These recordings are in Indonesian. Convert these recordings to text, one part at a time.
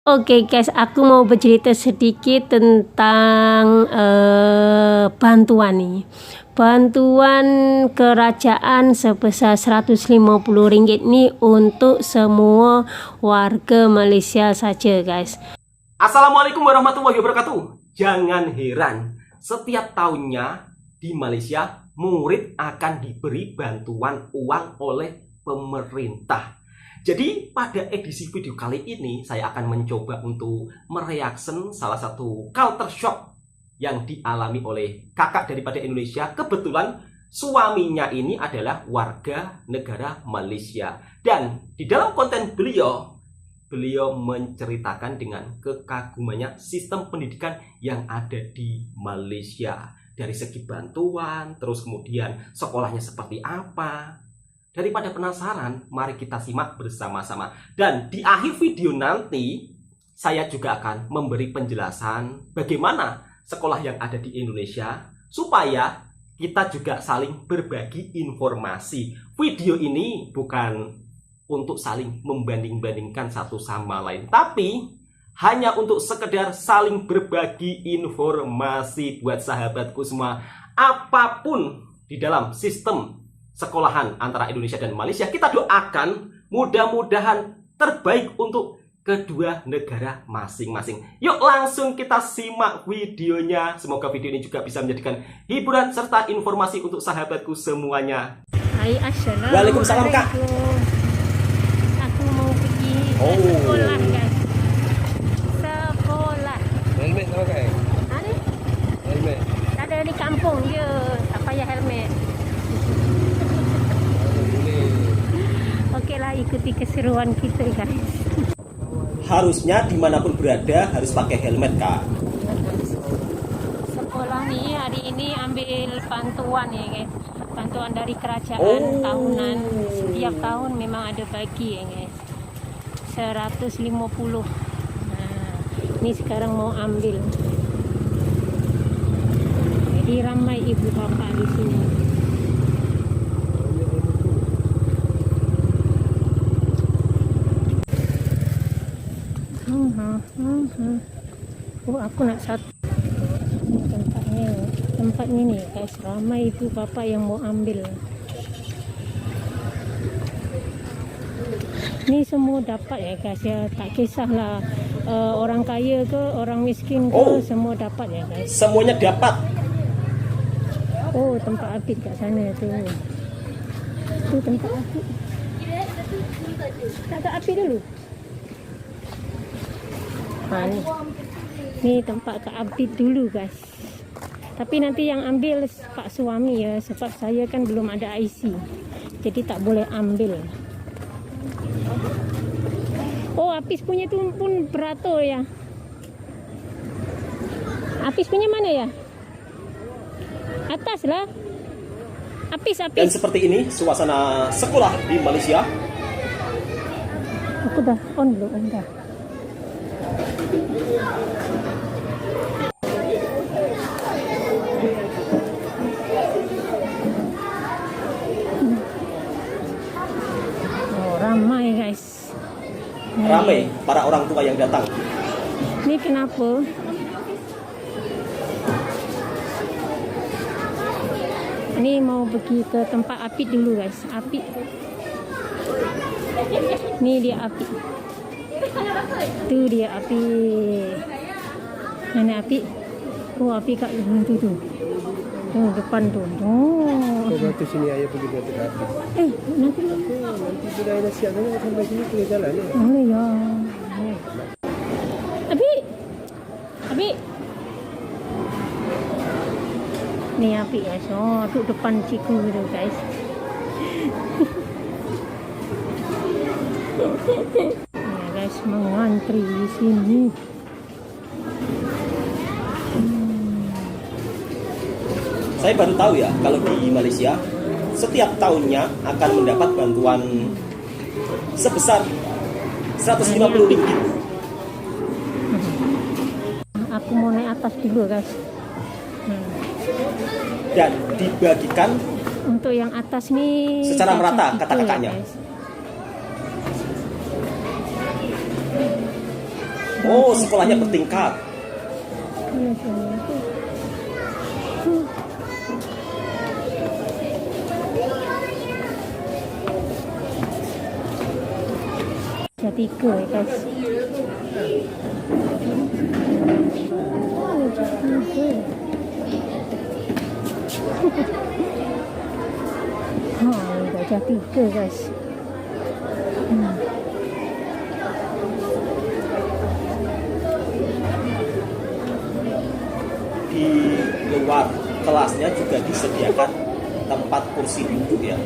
Oke guys, aku mau bercerita sedikit tentang bantuan nih. Bantuan kerajaan sebesar Rp150 nih untuk semua warga Malaysia saja guys. Assalamualaikum warahmatullahi wabarakatuh. Jangan heran, setiap tahunnya di Malaysia murid akan diberi bantuan uang oleh pemerintah. Jadi pada edisi video kali ini saya akan mencoba untuk mereaction salah satu culture shock yang dialami oleh kakak daripada Indonesia. Kebetulan suaminya ini adalah warga negara Malaysia. Dan di dalam konten beliau menceritakan dengan kekagumannya sistem pendidikan yang ada di Malaysia. Dari segi bantuan, terus kemudian sekolahnya seperti apa. Daripada penasaran, mari kita simak bersama-sama. Dan di akhir video nanti, saya juga akan memberi penjelasan bagaimana sekolah yang ada di Indonesia, supaya kita juga saling berbagi informasi. Video ini bukan untuk saling membanding-bandingkan satu sama lain, tapi hanya untuk sekedar saling berbagi informasi buat sahabatku semua. Apapun di dalam sistem sekolahan antara Indonesia dan Malaysia, kita doakan mudah-mudahan terbaik untuk kedua negara masing-masing. Yuk langsung kita simak videonya. Semoga video ini juga bisa menjadikan hiburan serta informasi untuk sahabatku semuanya. Hai, assalamualaikum. Waalaikumsalam kak. Aku mau pergi sekolah guys. Sekolah. Helmet tak pakai? Ada? Helmet. Ada di kampung je, tak payah helmet. Oke lah, ikuti keseruan kita guys. Harusnya dimanapun berada harus pakai helmet kak. Sekolah nih hari ini ambil bantuan ya guys. Bantuan dari kerajaan tahunan. Setiap tahun memang ada bagi ya guys. 150. Nah, ini sekarang mau ambil. Jadi ramai ibu bapak di sini. Oh, aku nak satu. Ini tempatnya nih guys, ramai ibu bapak yang mau ambil. Ini semua dapat ya guys ya, tak kisahlah orang kaya ke orang miskin ke, semua dapat ya guys. Semuanya dapat. Oh, tempat Apit kat sana tu. Tu tempat Apit. Tak ada Apit dulu. Ni tempat Kak Abid dulu guys. Tapi nanti yang ambil pak suami ya, sebab saya kan belum ada IC, jadi tak boleh ambil. Oh, Apis punya tu pun beratur ya. Apis punya mana ya? Atas lah. Apis. Dan seperti ini suasana sekolah di Malaysia. Aku dah on belum? Dah. Oh, ramai guys. Ramai para orang tua yang datang. Ini kenapa? Ini mau pergi ke tempat Apit dulu guys. Apit. Ni dia Apit. Tu dia Apit. Mana Apit? Oh, Apit kat tu tu. Oh, depan tu. Oh. Kau berarti sini ayah pergi buat dekat atas. Nanti Bila ayah dah siap sangat sampai sini boleh jalan ya. oh ya. Apit. Ni Apit guys. Oh, tu depan cikgu tu guys. Ya guys, mengantri di sini. Saya baru tahu ya kalau di Malaysia setiap tahunnya akan mendapat bantuan sebesar Rp150. Aku mau naik atas dulu guys. Dan dibagikan Untuk yang atas nih secara merata gaji kata-kakaknya. ya, guys. Oh, sekolahnya bertingkat. Jadi tiga ya guys. Ini darjah 3 guys. Di luar kelasnya juga disediakan tempat kursi duduk ya.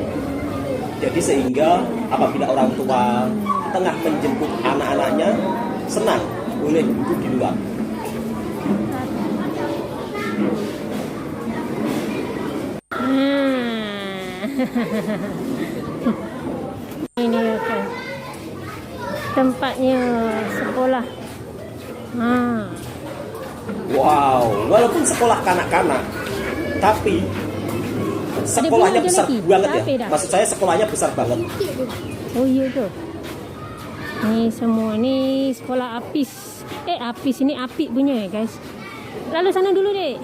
Jadi sehingga apabila orang tua tengah menjemput anak-anaknya, senang boleh duduk di luar. Ini kan tempatnya sekolah. Wow, walaupun sekolah kanak-kanak, tapi sekolahnya Ada besar lagi? banget ya. Tapi dah. Maksud saya sekolahnya besar banget. Oh iya tu. Ni semua ni sekolah Apis. Apis ini Apik punya ya guys. Lalu sana dulu dek.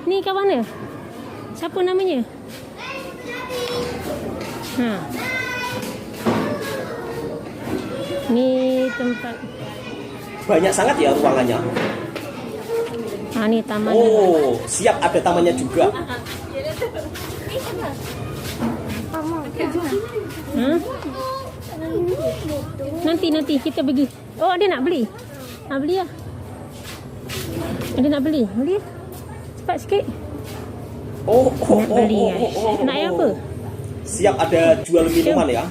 Ni kawan dia. Siapa namanya? Ni tempat. Banyak sangat ya ruangannya. Ni taman. Oh, siap ada tamannya juga. Nanti kita pergi. Oh, ada nak beli? Nak beli lah. Ada nak beli? Beli. Cepat sikit. Nak beli guys. Nak yang apa? Siap ada jual minuman ya.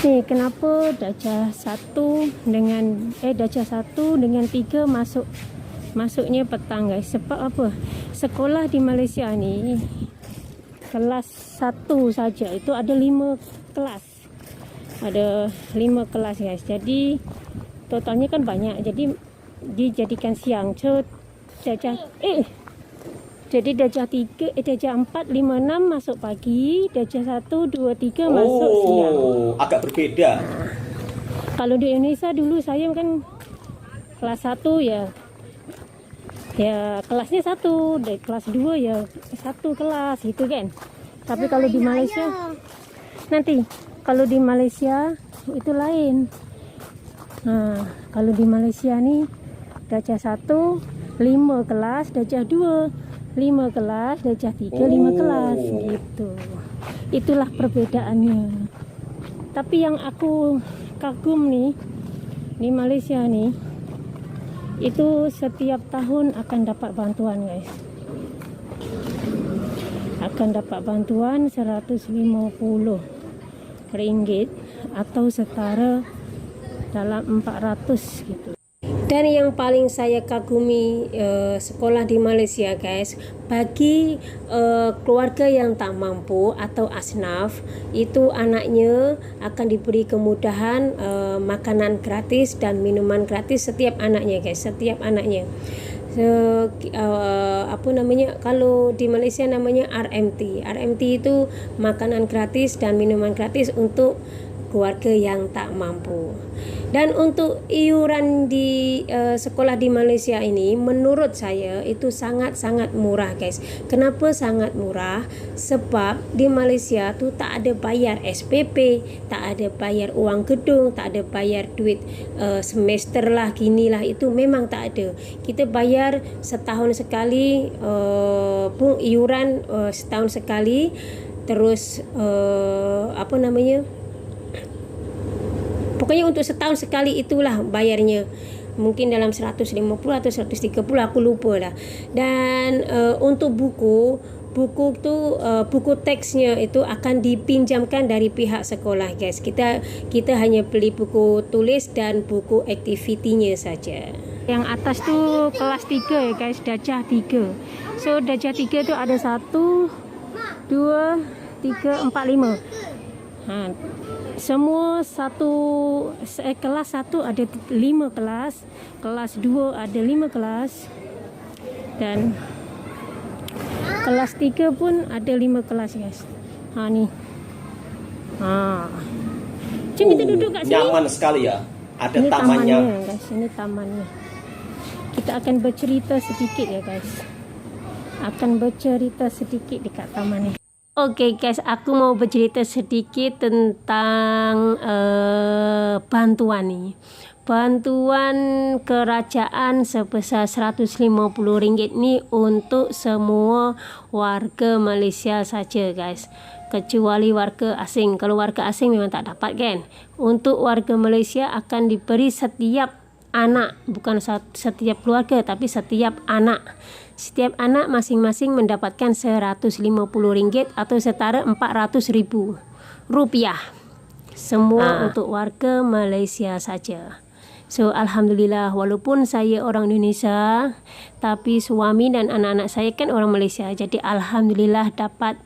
Ni kenapa darjah 1 dengan darjah 1 dengan 3 masuknya petang guys. Sebab apa? Sekolah di Malaysia ni kelas 1 saja itu ada 5 kelas. Ada 5 kelas guys. Jadi totalnya kan banyak. Jadi dijadikan siang. So jadi darjah 3, darjah 4, 5, 6 masuk pagi, darjah 1, 2, 3 masuk siang. Agak berbeda. Kalau di Indonesia dulu saya kan kelas 1 ya kelasnya 1, dan kelas 2 ya 1 kelas gitu kan. Tapi kalau di Malaysia kalau di Malaysia itu lain. Kalau di Malaysia ni darjah 1 5 kelas, darjah 2 5 kelas, darjah 3 5 kelas gitu. Itulah perbedaannya. Tapi yang aku kagum nih di Malaysia nih, itu setiap tahun akan dapat bantuan guys. Akan dapat bantuan 150 ringgit atau setara dalam 400 gitu. Dan yang paling saya kagumi sekolah di Malaysia guys, bagi keluarga yang tak mampu atau asnaf, itu anaknya akan diberi kemudahan makanan gratis dan minuman gratis setiap anaknya guys, setiap anaknya. Kalau di Malaysia namanya RMT. RMT itu makanan gratis dan minuman gratis untuk keluarga yang tak mampu. Dan untuk iuran di sekolah di Malaysia ini menurut saya itu sangat-sangat murah guys. Kenapa sangat murah? Sebab di Malaysia tu tak ada bayar SPP, tak ada bayar uang gedung, tak ada bayar duit semester lah, ginilah, itu memang tak ada. Kita bayar setahun sekali iuran setahun sekali. Terus pokoknya untuk setahun sekali itulah bayarnya. Mungkin dalam 150 atau 130, aku lupa lah. Dan untuk buku teksnya itu akan dipinjamkan dari pihak sekolah guys. Kita hanya beli buku tulis dan buku aktivitinya saja. Yang atas tu kelas 3 ya guys, darjah 3. So darjah 3 tu ada 1 2 3 4 5. Semua kelas 1 ada 5 kelas, kelas 2 ada 5 kelas, dan kelas 3 pun ada 5 kelas guys. Ni. Macam kita duduk kat sini. Nyaman sekali ya. Ada Ini tamannya. guys, ini tamannya. Kita akan bercerita sedikit ya guys. Akan bercerita sedikit dekat taman ni. Oke guys, aku mau bercerita sedikit tentang bantuan ni. Bantuan kerajaan sebesar RM150 ni untuk semua warga Malaysia saja guys. Kecuali warga asing. Kalau warga asing memang tak dapat kan. Untuk warga Malaysia akan diberi setiap anak, bukan setiap keluarga tapi setiap anak. Setiap anak masing-masing mendapatkan RM150 atau setara RM400,000. Semua untuk warga Malaysia saja. So alhamdulillah, walaupun saya orang Indonesia tapi suami dan anak-anak saya kan orang Malaysia. Jadi alhamdulillah dapat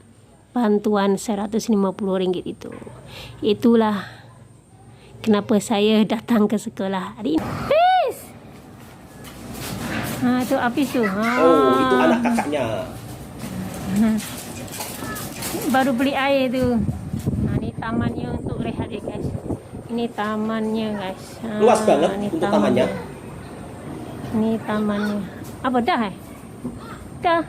bantuan RM150 itu. Itulah kenapa saya datang ke sekolah hari ini. Tu Apis tu. Oh, itu anak kakaknya. Baru beli air tu. Ni tamannya untuk rehat ya guys. Ini tamannya guys. Luas banget untuk tamannya. Ini tamannya. Apa dah Dah.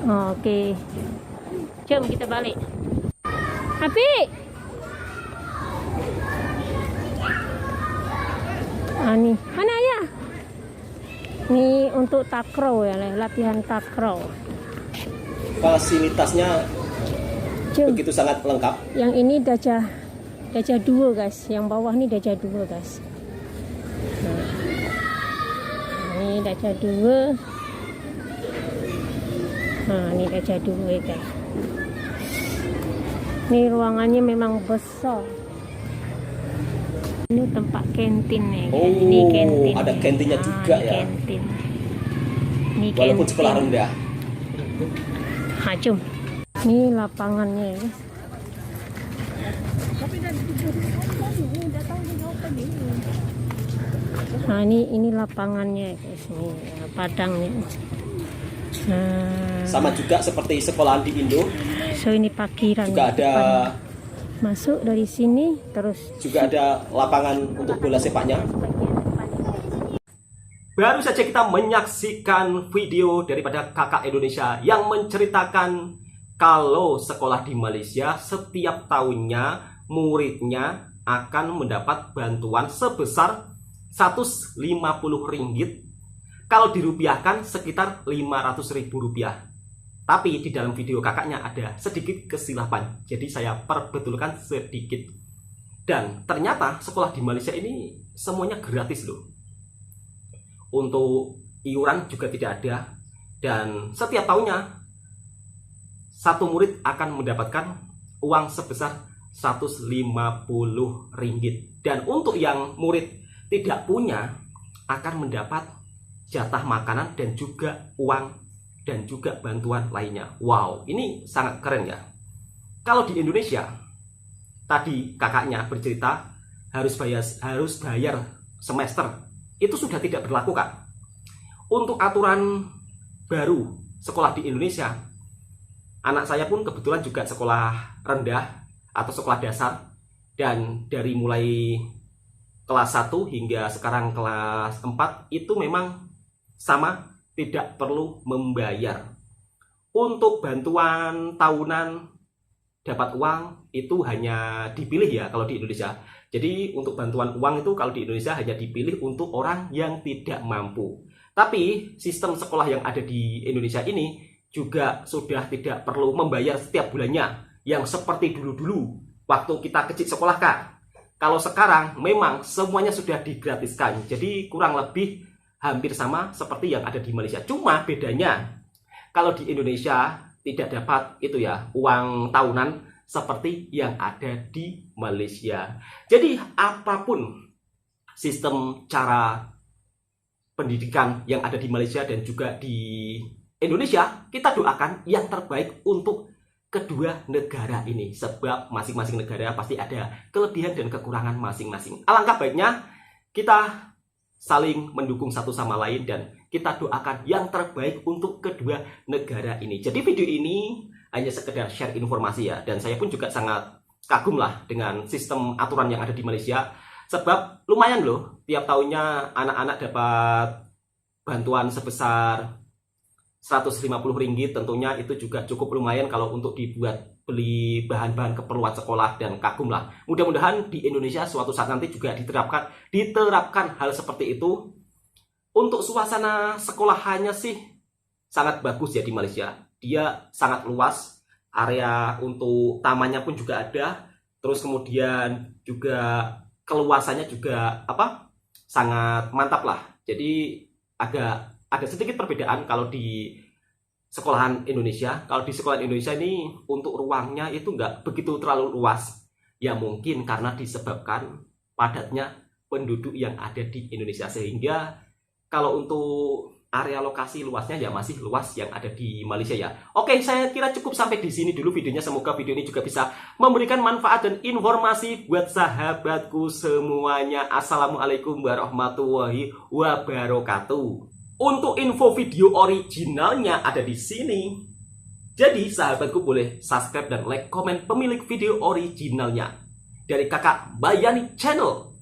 Oh, okey. Jom kita balik. Apik. Ni. Mana ayah? Ni untuk takraw ya, latihan takraw. Fasilitasnya Jom. begitu sangat lengkap. Yang ini darjah 2 guys. Yang bawah ni darjah 2 guys. Ni darjah 2. Ni darjah 2 guys. Ni ruangannya memang besar. Ini tempat kantin ni. Oh, ini kantin. ada kantinnya juga ni ya. Kantin. Ni Walaupun kantin. sekolah rendah. Jom. Ni lapangannya guys. Ini lapangannya guys. Ni padangnya. Sama juga seperti sekolahan di Indo. So ini parkiran. Juga ada masuk dari sini terus. Juga ada lapangan untuk bola sepaknya. Baru saja kita menyaksikan video daripada kakak Indonesia yang menceritakan kalau sekolah di Malaysia setiap tahunnya muridnya akan mendapat bantuan sebesar RM150. Kalau dirupiahkan sekitar RM500.000. Tapi di dalam video kakaknya ada sedikit kesilapan. Jadi saya perbetulkan sedikit. Dan ternyata sekolah di Malaysia ini semuanya gratis loh. Untuk iuran juga tidak ada. Dan setiap tahunnya satu murid akan mendapatkan uang sebesar RM150. Dan untuk yang murid tidak punya akan mendapat jatah makanan dan juga uang dan juga bantuan lainnya. Wow, ini sangat keren ya. Kalau di Indonesia, tadi kakaknya bercerita harus bayar semester. Itu sudah tidak berlaku Kak. Untuk aturan baru sekolah di Indonesia, anak saya pun kebetulan juga sekolah rendah atau sekolah dasar. Dan dari mulai kelas 1 hingga sekarang kelas 4 itu memang sama, tidak perlu membayar. Untuk bantuan tahunan dapat uang itu hanya dipilih ya kalau di Indonesia. Jadi untuk bantuan uang itu kalau di Indonesia hanya dipilih untuk orang yang tidak mampu. Tapi sistem sekolah yang ada di Indonesia ini juga sudah tidak perlu membayar setiap bulannya. Yang seperti dulu-dulu waktu kita kecil sekolah Kak. Kalau sekarang memang semuanya sudah digratiskan. Jadi kurang lebih hampir sama seperti yang ada di Malaysia. Cuma bedanya kalau di Indonesia tidak dapat itu ya uang tahunan seperti yang ada di Malaysia. Jadi apapun sistem cara pendidikan yang ada di Malaysia dan juga di Indonesia, kita doakan yang terbaik untuk kedua negara ini. Sebab masing-masing negara pasti ada kelebihan dan kekurangan masing-masing. Alangkah baiknya kita saling mendukung satu sama lain dan kita doakan yang terbaik untuk kedua negara ini. Jadi video ini hanya sekedar share informasi ya, dan saya pun juga sangat kagum lah dengan sistem aturan yang ada di Malaysia. Sebab lumayan loh, tiap tahunnya anak-anak dapat bantuan sebesar 150 ringgit. Tentunya itu juga cukup lumayan kalau untuk dibuat beli bahan-bahan keperluan sekolah, dan kagum lah. Mudah-mudahan di Indonesia suatu saat nanti juga diterapkan hal seperti itu. Untuk suasana sekolahannya sih sangat bagus ya di Malaysia. Dia sangat luas, area untuk tamannya pun juga ada. Terus kemudian juga keluasannya juga sangat mantap lah. Jadi ada sedikit perbedaan kalau di sekolahan Indonesia. Kalau di sekolahan Indonesia ini untuk ruangnya itu nggak begitu terlalu luas. Ya mungkin karena disebabkan padatnya penduduk yang ada di Indonesia, sehingga kalau untuk area lokasi luasnya ya masih luas yang ada di Malaysia ya. Oke, saya kira cukup sampai di sini dulu videonya. Semoga video ini juga bisa memberikan manfaat dan informasi buat sahabatku semuanya. Assalamualaikum warahmatullahi wabarakatuh. Untuk info video originalnya ada di sini. Jadi sahabatku boleh subscribe dan like komen pemilik video originalnya dari Kakak Bayani Channel.